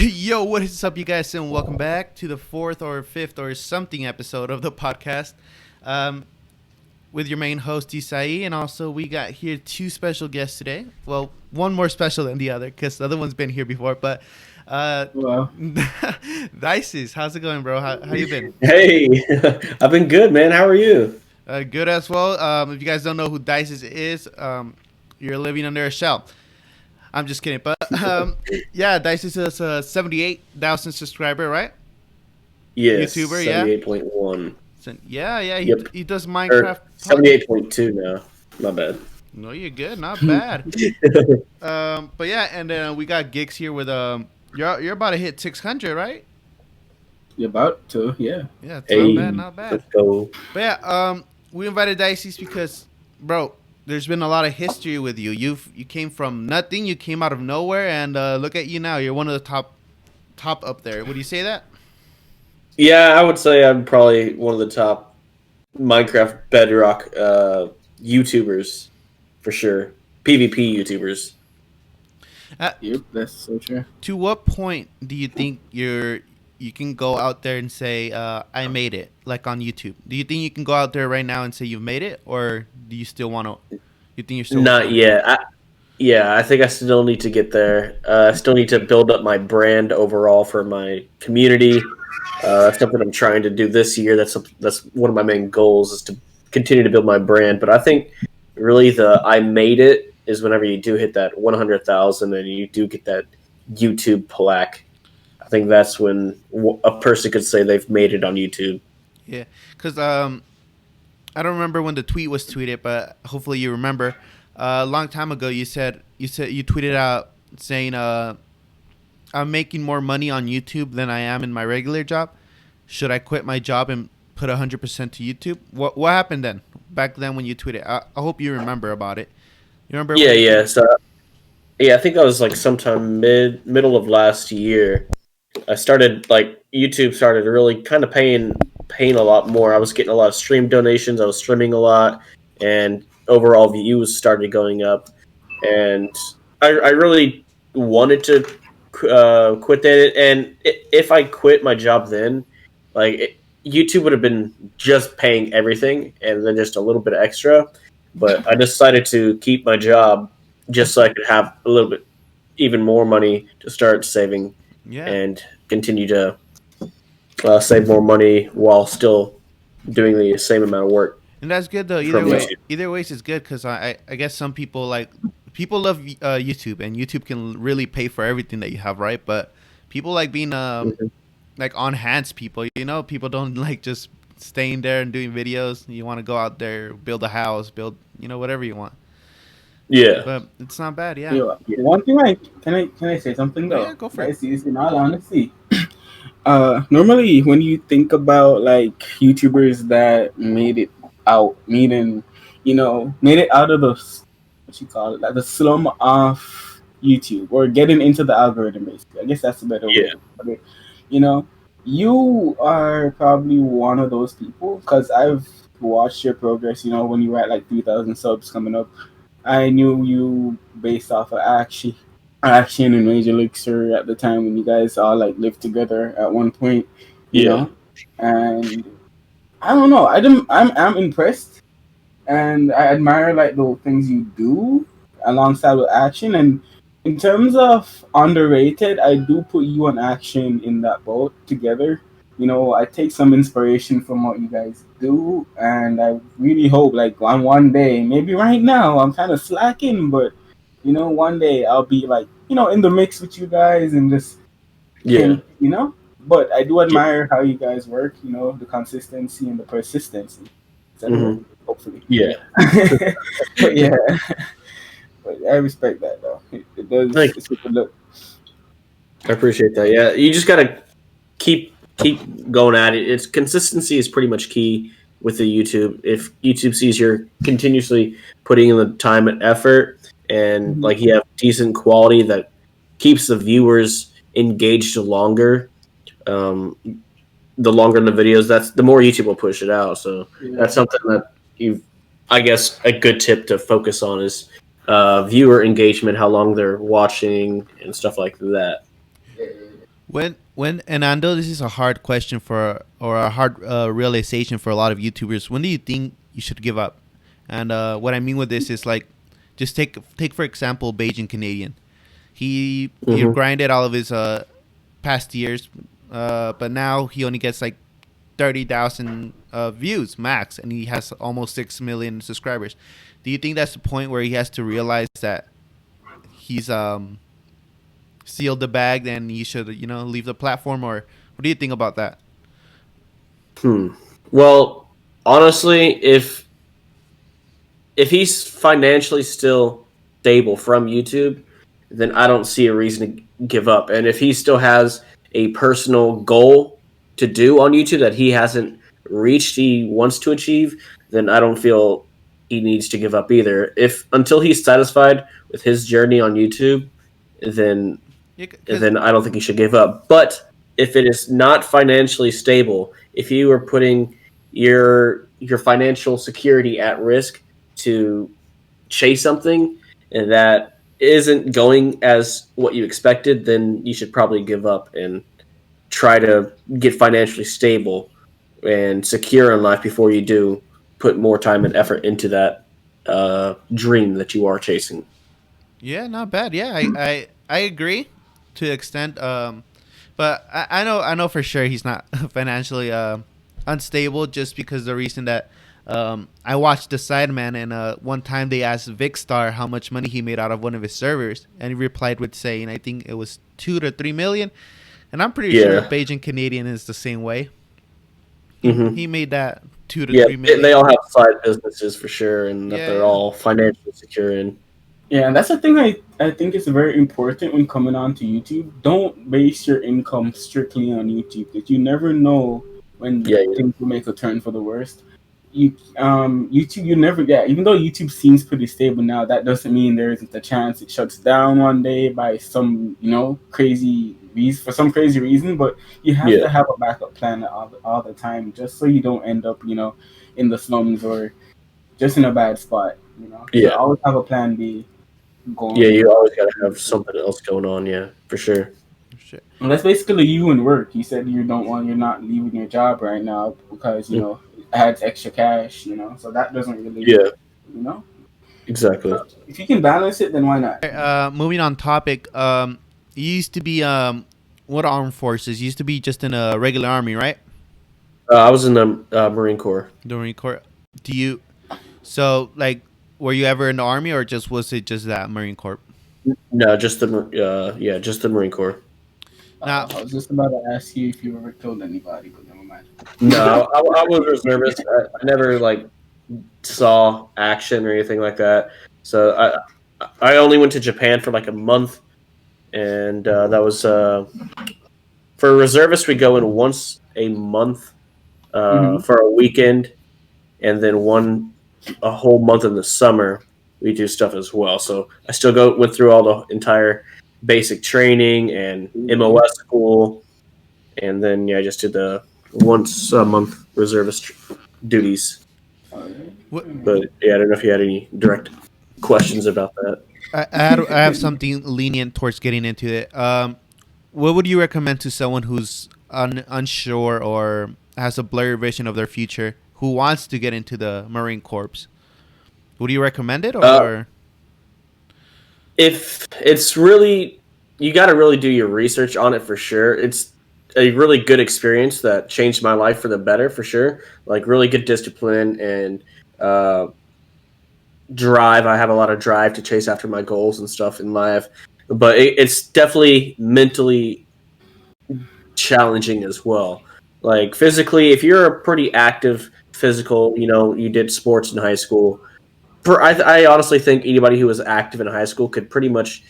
Yo, what is up, you guys, and welcome back to the fourth or fifth or something episode of the podcast with your main host, Isai. And also, we got here two special guests today. Well, one more special than the other because the other one's been here before. But Well, Diecies, how's it going, bro? How you been? Hey, I've been good, man. How are you? Good as well. If you guys don't know who Diecies is, you're living under a shell. I'm just kidding. But yeah, Diecies is a 78,000 subscriber, right? Yes, YouTuber, yeah? 78.1. So, yeah, Yep. he does Minecraft. 78.2 now. My bad. No, you're good. Not bad. But yeah, and then we got Gigs here with you're about to hit 600, right? you're about to, yeah. Yeah, it's Hey, not bad. let's go. But yeah, we invited Diecies because, bro, there's been a lot of history with you. You came from nothing. You came out of nowhere, and look at you now. You're one of the top up there. Would you say that? Yeah, I would say I'm probably one of the top Minecraft Bedrock YouTubers, for sure. PvP YouTubers. Yep, that's so true. To what point do you think you can go out there and say I made it, like on YouTube? Do you think you can go out there right now and say you've made it, or do you still want to? You think you're still Not yet. I think I still need to get there. I still need to build up my brand overall for my community. That's something I'm trying to do this year. That's one of my main goals is to continue to build my brand. But I think really the I made it is whenever you do hit that 100,000 and you do get that YouTube plaque. I think that's when a person could say they've made it on YouTube. Yeah, because I don't remember when the tweet was tweeted, but hopefully you remember. A long time ago, you tweeted out saying, "I'm making more money on YouTube than I am in my regular job. Should I quit my job and put 100% to YouTube?" What happened then? Back then when you tweeted, I hope you remember about it. You remember? Yeah. So I think that was like sometime middle of last year. I started YouTube started really kind of paying a lot more. I was getting a lot of stream donations. I was streaming a lot, and overall views started going up. And I really wanted to quit that. And if I quit my job then, YouTube would have been just paying everything and then just a little bit extra. But I decided to keep my job just so I could have a little bit even more money to start saving. Yeah. And continue to save more money while still doing the same amount of work. And that's good though. Either way, it's good because I guess some people love YouTube, and YouTube can really pay for everything that you have, right? But people like being like on hands people. People don't like just staying there and doing videos. You want to go out there, build a house, build whatever you want. Yeah, but it's not bad. Yeah. One thing, can I say something though? Yeah, go for it. In all honesty, normally when you think about like YouTubers that made it out, made it out of the slum of YouTube or getting into the algorithm, basically. I guess that's a better way to put it. You are probably one of those people because I've watched your progress. When you were at like 3,000 subs coming up, I knew you based off of Action and Major Elixir at the time when you guys all like lived together at one point. You know, and I don't know. I'm impressed, and I admire like the things you do alongside with Action. And in terms of underrated, I do put you and Action in that boat together. I take some inspiration from what you guys do, and I really hope like on one day, maybe right now I'm kind of slacking, but one day I'll be like in the mix with you guys and just But I do admire how you guys work. The consistency and the persistency. Hopefully. Yeah. But yeah. But I respect that though. It does. It's super look. I appreciate that. Yeah, you just gotta keep going at it. It's consistency is pretty much key with the YouTube. If YouTube sees you're continuously putting in the time and effort, and like you have decent quality that keeps the viewers engaged longer, the longer the videos, that's the more YouTube will push it out. So that's something that I guess a good tip to focus on is viewer engagement, how long they're watching and stuff like that. When and I know this is a hard question for or a hard realization for a lot of YouTubers. When do you think you should give up? And what I mean with this is like, just take for example, Beijing Canadian. He Hmm. grinded all of his past years, but now he only gets like 30,000 views max, and he has almost 6 million subscribers. Do you think that's the point where he has to realize that he's sealed the bag, then you should leave the platform, or what do you think about that? Hmm. Well, honestly, if he's financially still stable from YouTube, then I don't see a reason to give up. And if he still has a personal goal to do on YouTube that he hasn't reached, he wants to achieve, then I don't feel he needs to give up either. If until he's satisfied with his journey on YouTube, then Yeah, because then I don't think he should give up. But if it is not financially stable, if you are putting your financial security at risk to chase something and that isn't going as what you expected, then you should probably give up and try to get financially stable and secure in life before you do put more time and effort into that dream that you are chasing. yeah, not bad. Yeah, I agree to an extent. But I know for sure he's not financially unstable, just because the reason that I watched the Sideman, and one time they asked Vicstar how much money he made out of one of his servers, and he replied with saying, I think it was 2 to 3 million, and I'm pretty sure Yeah. Beijing Canadian is the same way. Hmm. He made that two to Yeah, three they million. all have side businesses for sure, and that Yeah, they're yeah. all financially secure in. Yeah, and that's the thing I think is very important when coming on to YouTube. Don't base your income strictly on YouTube, because you never know when Yeah, yeah, things will make a turn for the worst. YouTube, you never, yeah, even though YouTube seems pretty stable now, that doesn't mean there isn't a chance it shuts down one day by some crazy reason, for some crazy reason. But you have yeah, to have a backup plan all the time, just so you don't end up in the slums or just in a bad spot. So yeah, always have a plan B yeah. going. You always gotta have something else going on. Yeah, for sure. Shit. And that's basically you and work. You said you're not leaving your job right now because Mm. it adds extra cash. So that doesn't really, Yeah, you know. exactly. If you can balance it, then why not? Moving on topic. You used to be what armed forces? You used to be just in a regular army, right? I was in the Marine Corps. The Marine Corps. Do you? So like, were you ever in the army, or just was it just that Marine Corps? No, just the just the Marine Corps. Now, I was just about to ask you if you ever killed anybody, but never mind. No, I was a reservist. I never like saw action or anything like that. So I only went to Japan for like a month, and that was for reservists. We go in once a month Mm-hmm. for a weekend, and then a whole month in the summer we do stuff as well. So I still went through all the entire basic training and MOS school, and then I just did the once a month reservist duties. what, But yeah, I don't know if you had any direct questions about that. I have something lenient towards getting into it. What would you recommend to someone who's unsure or has a blurry vision of their future, who wants to get into the Marine Corps? Would you recommend it, or? If it's really, you got to really do your research on it for sure. It's a really good experience that changed my life for the better for sure. Like really good discipline and uh, drive. I have a lot of drive to chase after my goals and stuff in life, but it's definitely mentally challenging as well. Like physically, if you're a pretty active physical, you did sports in high school. I honestly think anybody who was active in high school could pretty much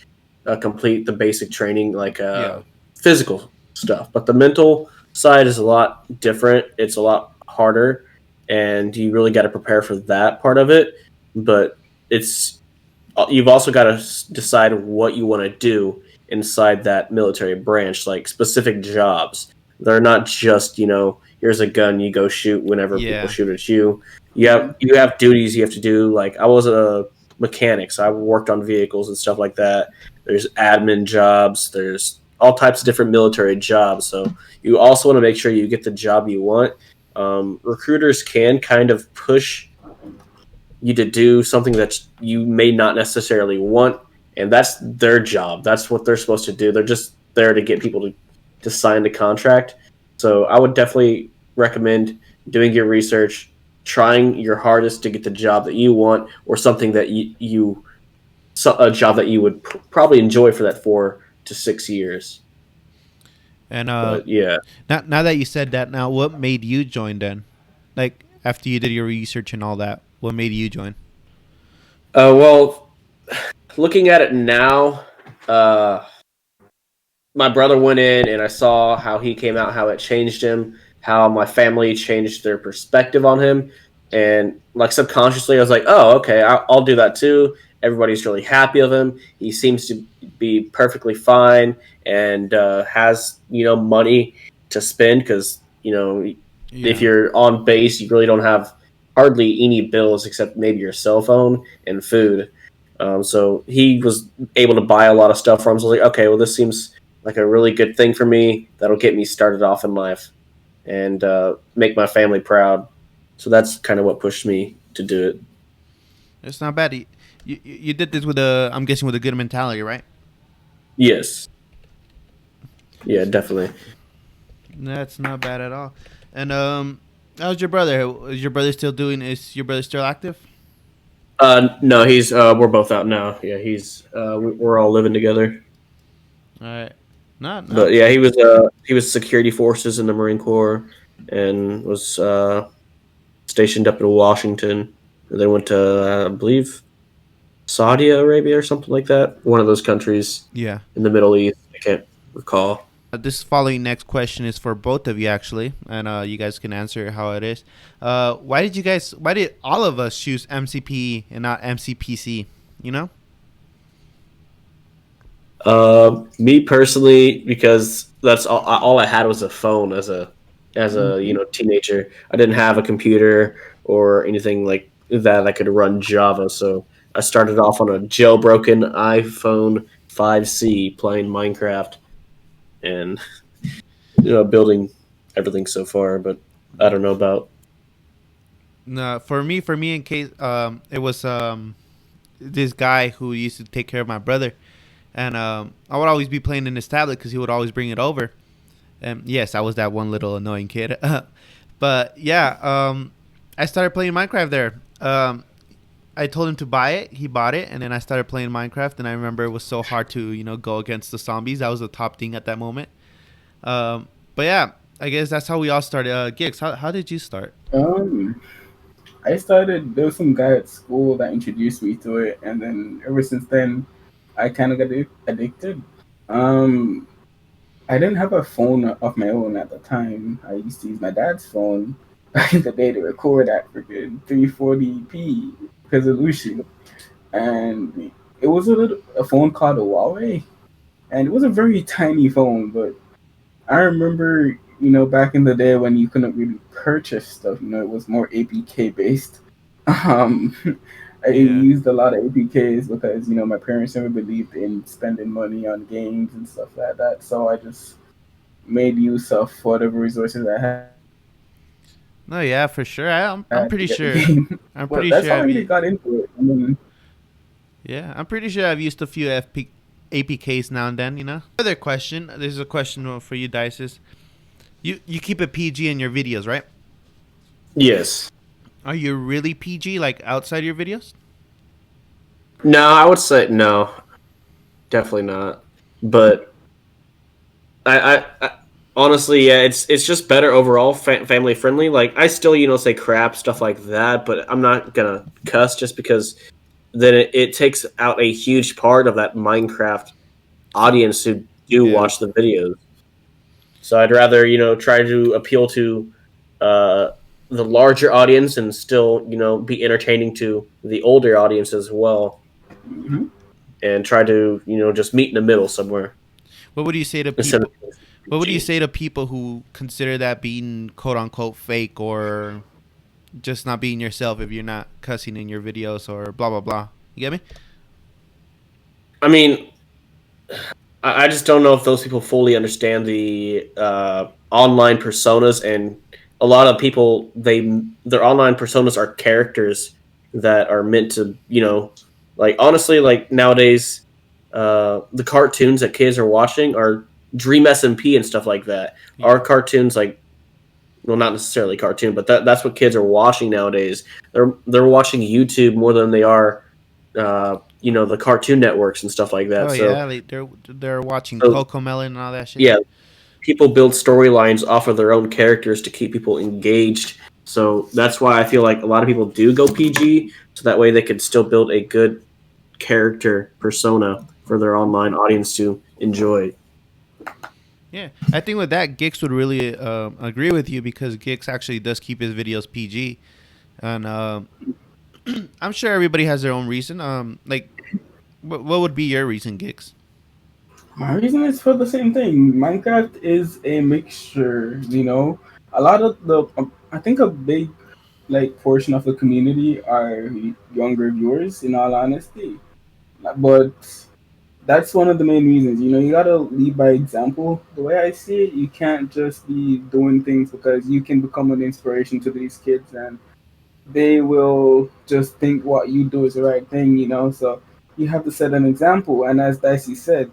complete the basic training, like Yeah. physical stuff. But the mental side is a lot different. It's a lot harder, and you really got to prepare for that part of it. But it's you've also got to decide what you want to do inside that military branch, like specific jobs. They're not just here's a gun, you go shoot whenever people Yeah. shoot at you. You have duties you have to do. Like I was a mechanic, so I worked on vehicles and stuff like that. There's admin jobs. There's all types of different military jobs. So you also want to make sure you get the job you want. Recruiters can kind of push you to do something that you may not necessarily want, and that's their job. That's what they're supposed to do. They're just there to get people to sign the contract. So I would definitely recommend doing your research, trying your hardest to get the job that you want, or something that a job that you would probably enjoy for that 4 to 6 years. And But yeah, now that you said that, now what made you join then? Like after you did your research and all that, what made you join? well, looking at it now, my brother went in and I saw how he came out, how it changed him, how my family changed their perspective on him. And like subconsciously, I was like, oh, okay, I'll do that too. Everybody's really happy of him. He seems to be perfectly fine and has, money to spend because, if you're on base, you really don't have hardly any bills except maybe your cell phone and food. So he was able to buy a lot of stuff from him. So I was like, okay, well, this seems like a really good thing for me that'll get me started off in life and make my family proud. So that's kind of what pushed me to do it. It's not bad. You did this with I'm guessing with a good mentality, right? Yes. Yeah, definitely. That's not bad at all. And how's your brother? Is your brother still active? No, he's we're both out now. Yeah, we're all living together. All right. Not But yeah, he was security forces in the Marine Corps and was stationed up in Washington. And then went to I believe Saudi Arabia or something like that. One of those countries Yeah. in the Middle East. I can't recall. This following next question is for both of you actually, and you guys can answer how it is. Why did all of us choose MCP and not MCPC? You know? Me personally, because that's all I had was a phone as a teenager. I didn't have a computer or anything like that I could run Java, so I started off on a jailbroken iPhone 5C playing Minecraft and building everything so far. But I don't know about. No, for me, in case it was this guy who used to take care of my brother, and I would always be playing in his tablet because he would always bring it over. And yes, I was that one little annoying kid. But yeah, I started playing Minecraft there. I told him to buy it. He bought it, and then I started playing Minecraft. And I remember it was so hard to go against the zombies. That was the top thing at that moment. But yeah, I guess that's how we all started. Gigs, how did you start? I started. There was some guy at school that introduced me to it, and then ever since then, I kind of got addicted. I didn't have a phone of my own at the time. I used to use my dad's phone back in the day to record at freaking 340p resolution, and it was a phone called a Huawei, and it was a very tiny phone. But I remember, back in the day when you couldn't really purchase stuff, it was more APK based. Um, I used a lot of APKs because, my parents never believed in spending money on games and stuff like that. So I just made use of whatever resources I had. No, yeah, for sure. I'm pretty sure. I'm But pretty that's sure. how I really got into it. I mean, Yeah, I'm pretty sure I've used a few APKs now and then. Another question. This is a question for you, Diecies. You keep it PG in your videos, right? Yes. Are you really PG, like outside your videos? No, I would say no. Definitely not. But I honestly, yeah, it's just better overall, family friendly. Like I still, say crap stuff like that, but I'm not gonna cuss just because then it takes out a huge part of that Minecraft audience who do watch the videos. So I'd rather try to appeal to the larger audience and still be entertaining to the older audience as well, and try to just meet in the middle somewhere. What would you say to people? What would you say to people who consider that being quote unquote fake or just not being yourself if you're not cussing in your videos or blah blah blah? You get me? I mean, I just don't know if those people fully understand the online personas, and a lot of people their online personas are characters that are meant to, like honestly, like nowadays, the cartoons that kids are watching are Dream SMP and stuff like that. Yeah. Are cartoons like, well, not necessarily cartoon, but that's what kids are watching nowadays. They're watching YouTube more than they are, the Cartoon Networks and stuff like that. Oh So yeah, they're watching so Coco Melon and all that shit. yeah, people build storylines off of their own characters to keep people engaged. So that's why I feel like a lot of people do go PG, so that way they could still build a good character persona for their online audience to enjoy. Yeah, I think with that, Gix would really agree with you because Gix actually does keep his videos PG, and I'm sure everybody has their own reason. Like, what would be your reason, Gix? My reason is for the same thing. Minecraft is a mixture, you know. A lot of I think a big portion of the community are younger viewers. In all honesty, but that's one of the main reasons. You know, you gotta lead by example. The way I see it, you can't just be doing things because you can become an inspiration to these kids, and they will just think what you do is the right thing. You know, so you have to set an example. And as Dicey said,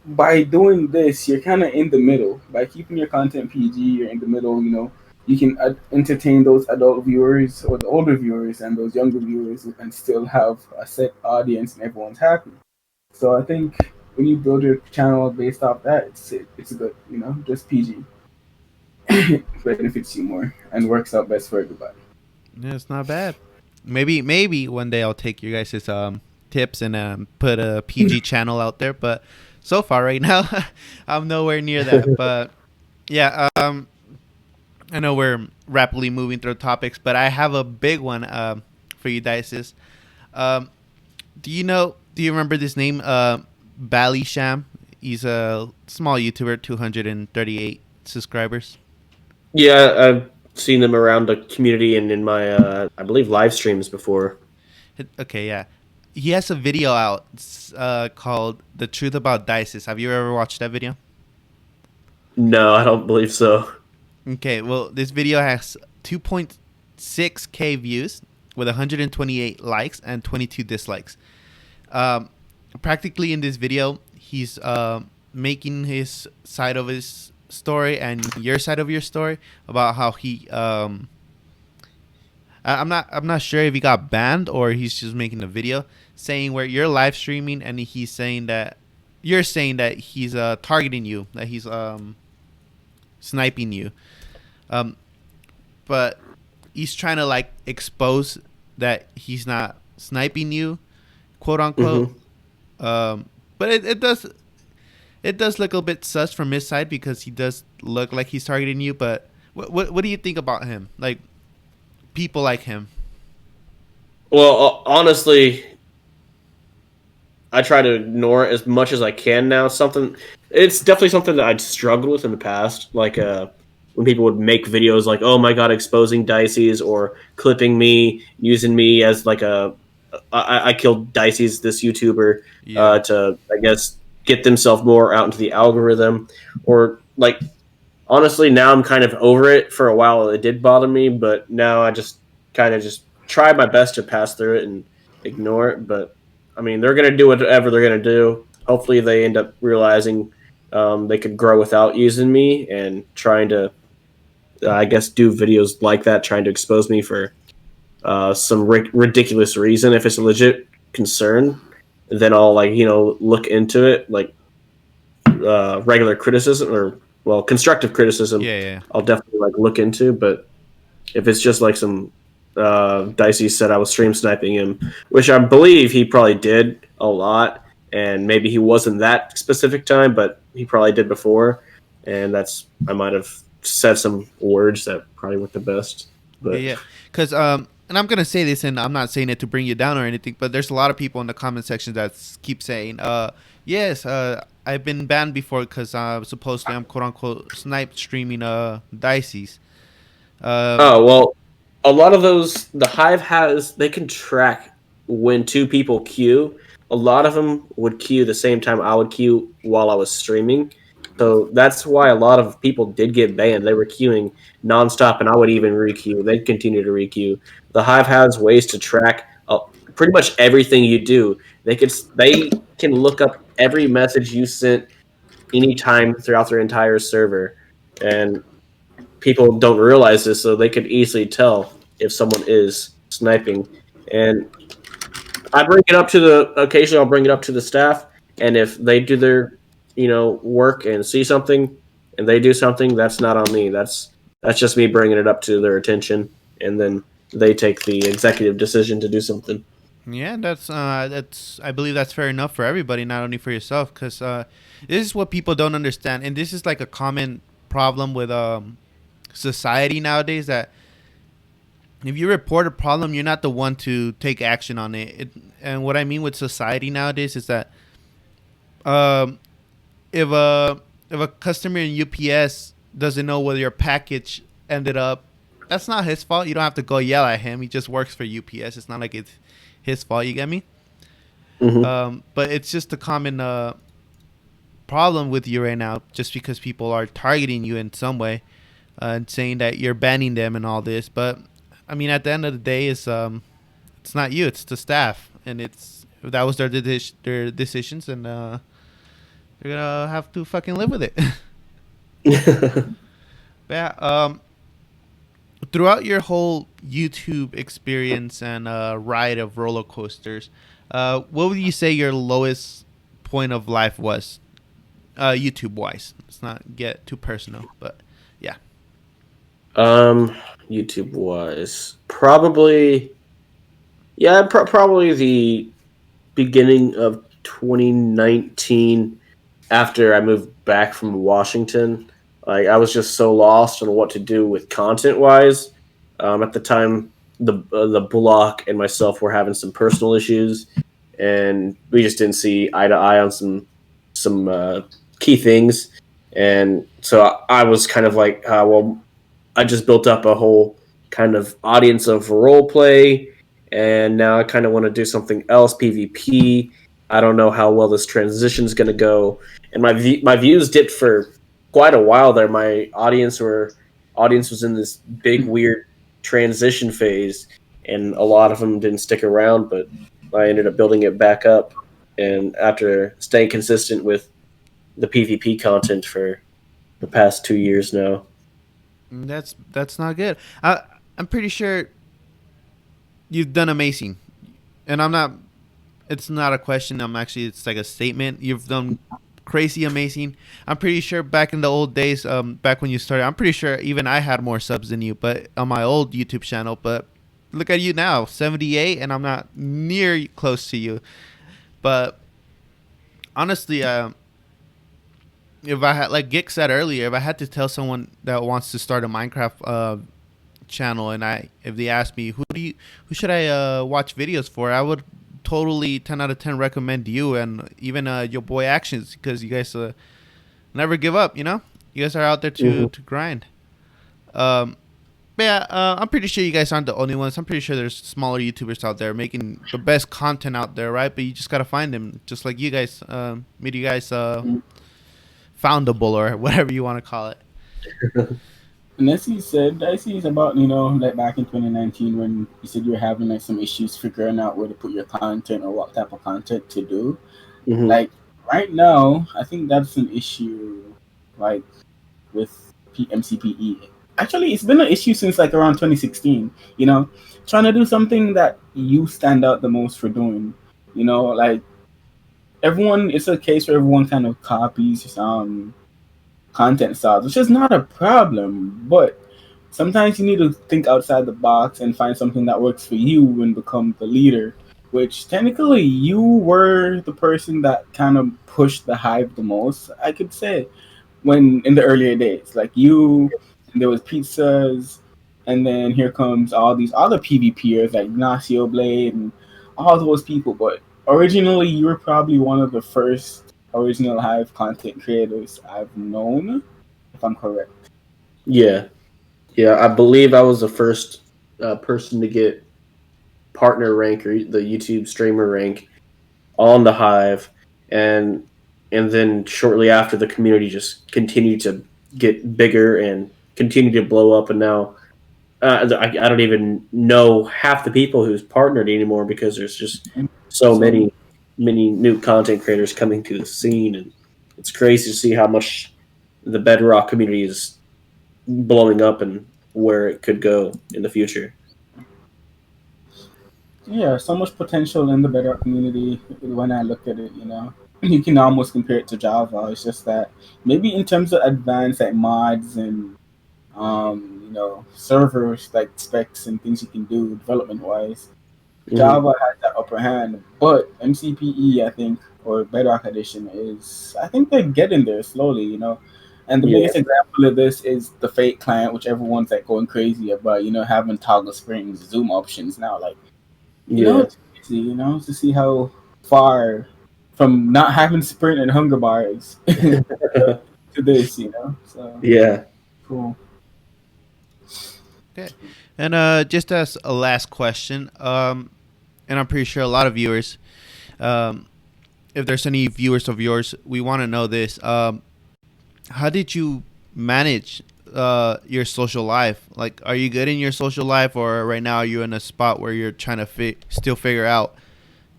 by doing this, you're kind of in the middle. By keeping your content PG, you're in the middle. You know, you can entertain those adult viewers or the older viewers and those younger viewers, and still have a set audience, and everyone's happy. So I think when you build your channel based off that, it's good. You know, just PG benefits you more and works out best for everybody. Yeah, it's not bad. Maybe one day I'll take your guys' tips and put a PG channel out there. But so far, right now, I'm nowhere near that. But yeah, I know we're rapidly moving through topics, but I have a big one for you, Diecies. Um, do you remember this name? Bally Sham. He's a small YouTuber, 238 subscribers. Yeah, I've seen them around the community and in my, I believe, live streams before. Okay, yeah. He has a video out called "The Truth About Diecies." Have you ever watched that video? No, I don't believe so. Okay, well, this video has 2.6K views with 128 likes and 22 dislikes. Um, Practically in this video, he's making his side of his story and your side of your story about how he. I'm not sure if he got banned or he's just making a video saying where you're live streaming and he's saying that you're saying that he's targeting you, that he's sniping you. Um, but he's trying to like expose that he's not sniping you, quote unquote. But it does look a bit sus from his side because he does look like he's targeting you. But what do you think about him? Like people like him? Well, honestly, I try to ignore it as much as I can now. It's definitely something that I'd struggled with in the past. Like when people would make videos like, "Oh my god, exposing Diecies," or clipping me, using me as like I killed Diecies, this YouTuber, Yeah. to I guess get themselves more out into the algorithm, or like honestly, now I'm kind of over it. For a while, it did bother me, but now I just kind of just try my best to pass through it and ignore it. But I mean, they're gonna do whatever they're gonna do. Hopefully, they end up realizing they could grow without using me and trying to, I guess, do videos like that, trying to expose me for some ridiculous reason. If it's a legit concern, then I'll look into it, like regular criticism or constructive criticism. Yeah, yeah. I'll definitely look into. But if it's just like some Dicey said I was stream sniping him, which I believe he probably did a lot, and maybe he wasn't that specific time, but he probably did before, and I might have said some words that probably weren't the best. But Yeah. Because and I'm gonna say this, and I'm not saying it to bring you down or anything, but there's a lot of people in the comment section that keep saying, yes, I've been banned before because supposedly I'm quote unquote snipe streaming Dicey's. oh well, a lot of those the Hive they can track when two people queue. a lot of them would queue the same time I would queue while I was streaming. So that's why a lot of people did get banned. They were queuing nonstop, and I would even requeue. They'd continue to requeue. The Hive has ways to track pretty much everything you do. They can look up every message you sent anytime throughout their entire server, and people don't realize this, so they could easily tell if someone is sniping. And I bring it up to occasionally I'll bring it up to the staff, and if they do their work and see something and they do something, that's not on me. That's just me bringing it up to their attention, and then they take the executive decision to do something. Yeah, that's I believe that's fair enough for everybody, not only for yourself, because this is what people don't understand, and this is like a common problem with society nowadays, that if you report a problem, you're not the one to take action on it. And what I mean with society nowadays is that if a customer in UPS doesn't know where your package ended up, that's not his fault. You don't have to go yell at him. He just works for UPS. It's not like it's his fault. You get me? Mm-hmm. But it's just a common problem with you right now, just because people are targeting you in some way and saying that you're banning them and all this. But I mean, at the end of the day, it's not you. It's the staff, and that was their decisions, and they're gonna have to fucking live with it. Yeah. Throughout your whole YouTube experience and ride of roller coasters, what would you say your lowest point of life was, YouTube wise? Let's not get too personal, but yeah. YouTube wise, probably the beginning of 2019, after I moved back from Washington. Like, I was just so lost on what to do with content wise. At the time, the block and myself were having some personal issues, and we just didn't see eye to eye on some key things. And so I was kind of like, well, I just built up a whole kind of audience of role play, and now I kind of want to do something else, PvP. I don't know how well this transition is going to go, and my views dipped for quite a while there. My audience was in this big weird transition phase, and a lot of them didn't stick around, but I ended up building it back up, and after staying consistent with the PvP content for the past 2 years now. That's not good. I'm pretty sure you've done amazing, and I'm not. It's not a question. It's like a statement. You've done crazy amazing. I'm pretty sure back in the old days, back when you started, I'm pretty sure even I had more subs than you, but on my old YouTube channel. But look at you now, 78, and I'm not near close to you. But honestly, if I had, like Gig said earlier, if I had to tell someone that wants to start a Minecraft channel, and if they ask me who should I watch videos for, I would totally 10 out of 10 recommend you, and even your boy Actions, because you guys never give up. You guys are out there to grind. But yeah, I'm pretty sure you guys aren't the only ones. I'm pretty sure there's smaller YouTubers out there making the best content out there, right? But you just gotta find them, just like you guys made you guys foundable, or whatever you want to call it. And as you said, Diecies, about, like back in 2019 when you said you were having like some issues figuring out where to put your content or what type of content to do. Mm-hmm. Like right now, I think that's an issue, like with MCPE. Actually, it's been an issue since like around 2016. Trying to do something that you stand out the most for doing. Like it's a case where everyone kind of copies content styles, which is not a problem, but sometimes you need to think outside the box and find something that works for you and become the leader, which technically you were the person that kind of pushed the Hive the most, I could say, when in the earlier days. Like you, there was Pizzas, and then here comes all these other PvPers like Ignacio Blade and all those people, but originally you were probably one of the first original Hive content creators I've known, if I'm correct. Yeah, I believe I was the first person to get partner rank, or the YouTube streamer rank, on the Hive, and then shortly after, the community just continued to get bigger and continue to blow up, and now I don't even know half the people who's partnered anymore because there's just so many new content creators coming to the scene, and it's crazy to see how much the Bedrock community is blowing up and where it could go in the future. Yeah, so much potential in the Bedrock community when I look at it, You can almost compare it to Java. It's just that maybe in terms of advanced like mods and servers like specs and things you can do development wise, Java has that upper hand. But MCPE, I think, or Bedrock Edition I think they're getting there slowly, And the biggest example of this is the Fate client, which everyone's like going crazy about, having toggle springs, zoom options now. Like, it's easy, to see how far from not having sprint and hunger bars to this, So yeah, cool. Okay, and just as a last question, and I'm pretty sure a lot of viewers, if there's any viewers of yours, we want to know this. How did you manage your social life? Like, are you good in your social life, or right now are you in a spot where you're trying to still figure out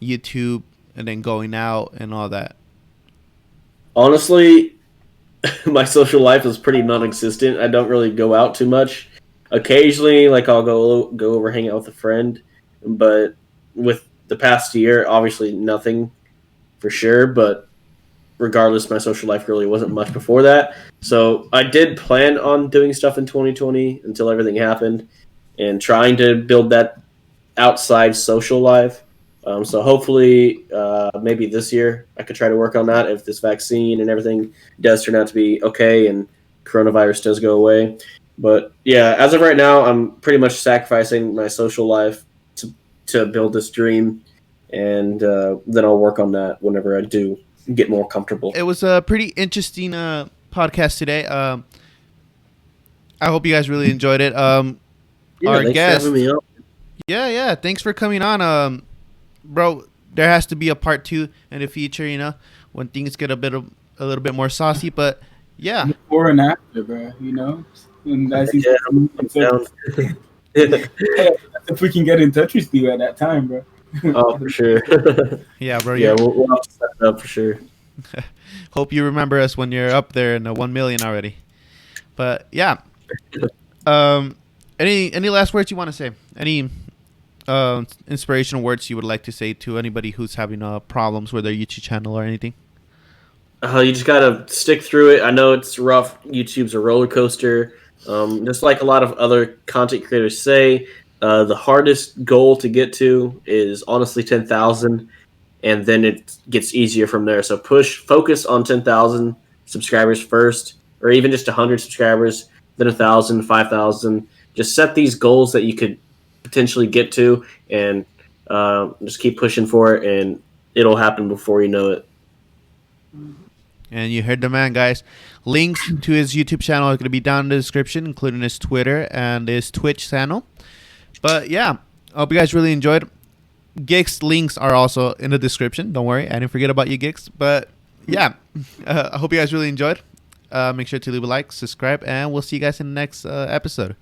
YouTube and then going out and all that? Honestly, my social life is pretty non-existent. I don't really go out too much. Occasionally, like, I'll go over hang out with a friend, but with the past year, obviously nothing for sure. But regardless, my social life really wasn't much before that. So I did plan on doing stuff in 2020 until everything happened, and trying to build that outside social life. So hopefully, maybe this year I could try to work on that if this vaccine and everything does turn out to be okay and coronavirus does go away. But yeah, as of right now, I'm pretty much sacrificing my social life to build this dream, and then I'll work on that whenever I do get more comfortable. It was a pretty interesting podcast today. I hope you guys really enjoyed it. Our guest, yeah, thanks for coming on. Bro, there has to be a part 2 in the future, when things get a little bit more saucy. But yeah, before and after, bro, And as if we can get in touch with you at that time, bro. Oh, for sure. Yeah, bro. Yeah, we'll have to set it up for sure. Hope you remember us when you're up there in the 1 million already. But yeah, any last words you want to say? Any inspirational words you would like to say to anybody who's having problems with their YouTube channel or anything? You just gotta stick through it. I know it's rough. YouTube's a roller coaster. Just like a lot of other content creators say, the hardest goal to get to is honestly 10,000, and then it gets easier from there. So focus on 10,000 subscribers first, or even just 100 subscribers, then 1,000, 5,000. Just set these goals that you could potentially get to, and just keep pushing for it, and it'll happen before you know it. And you heard the man, guys. Links to his YouTube channel are going to be down in the description, including his Twitter and his Twitch channel. But yeah, I hope you guys really enjoyed. Gigs links are also in the description. Don't worry, I didn't forget about you, Gigs. But yeah, I hope you guys really enjoyed. Make sure to leave a like, subscribe, and we'll see you guys in the next episode.